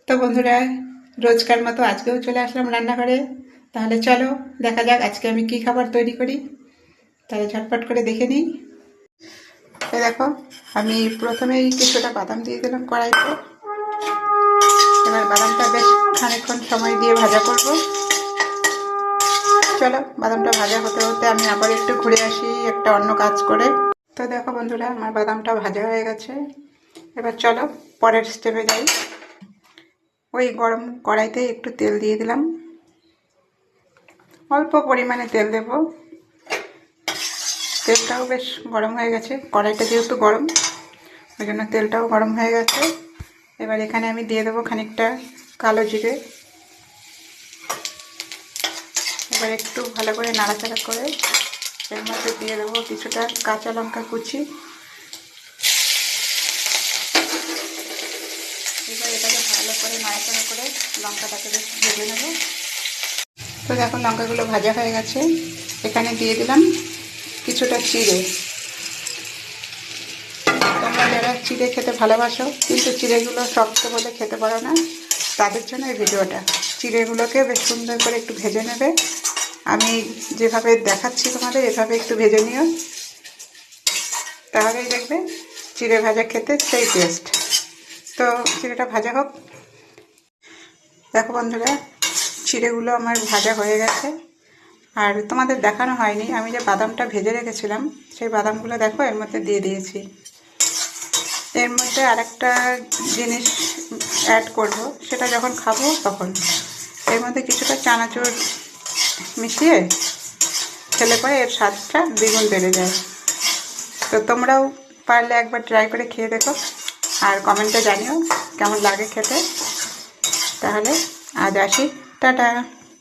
তো বন্ধুরা, রোজকার মতো আজকেও চলে আসলাম রান্নাঘরে। তাহলে চলো দেখা যাক আজকে আমি কি খাবার তৈরি করি। তাহলে ঝটপট করে দেখে নিই। তো দেখো, আমি প্রথমেই কিছুটা বাদাম দিয়ে দিলাম কড়াইতে। এবার বাদামটা বেশ খানিকক্ষণ সময় দিয়ে ভাজা করব। চলো বাদামটা ভাজা হতে হতে আমি আবার একটু ঘুরে আসি একটা অন্য কাজ করে। তো দেখো বন্ধুরা, আমার বাদামটা ভাজা হয়ে গেছে। এবার চলো পরের স্টেপে যাই। ওই গরম কড়াইতে একটু তেল দিয়ে দিলাম, অল্প পরিমাণে তেল দেব। তেলটাও বেশ গরম হয়ে গেছে, কড়াইটা যেহেতু গরম ওই জন্য তেলটাও গরম হয়ে গেছে। এবার এখানে আমি দিয়ে দেবো খানিকটা কালো জিরে। এবার একটু ভালো করে নাড়াচাড়া করে এর মধ্যে দিয়ে দেবো কিছুটা কাঁচা লঙ্কা কুচি। এবার এটাকে ভালো করে নাড়াচাড়া করে লঙ্কাটাকে বেশ ভেজে নেব। তো দেখো লঙ্কাগুলো ভাজা হয়ে গেছে। এখানে দিয়ে দিলাম কিছুটা চিড়ে। তোমরা যারা চিড়ে খেতে ভালোবাসো কিন্তু চিড়েগুলো শক্ত বলে খেতে পারো না, তাদের জন্য এই ভিডিওটা। চিড়েগুলোকে বেশ সুন্দর করে একটু ভেজে নেবে। আমি যেভাবে দেখাচ্ছি তোমাদের এভাবে একটু ভেজে নিও, তাহলেই দেখবে চিড়ে ভাজা খেতে সেই টেস্ট। তো চিড়েটা ভাজা হোক। দেখো বন্ধুরা, চিড়েগুলো আমার ভাজা হয়ে গেছে। আর তোমাদের দেখানো হয়নি, আমি যে বাদামটা ভেজে রেখেছিলাম সেই বাদামগুলো দেখো এর মধ্যে দিয়ে দিয়েছি। এর মধ্যে আরেকটা জিনিস অ্যাড করব, সেটা যখন খাবো তখন এর মধ্যে কিছুটা চানাচুর মিশিয়ে খেলে পরে এর স্বাদটা দ্বিগুণ বেড়ে যায়। তো তোমরাও পারলে একবার ট্রাই করে খেয়ে দেখো আর কমেন্টে জানিও কেমন লাগে খেতে। তাহলে আজ আসি, টাটা।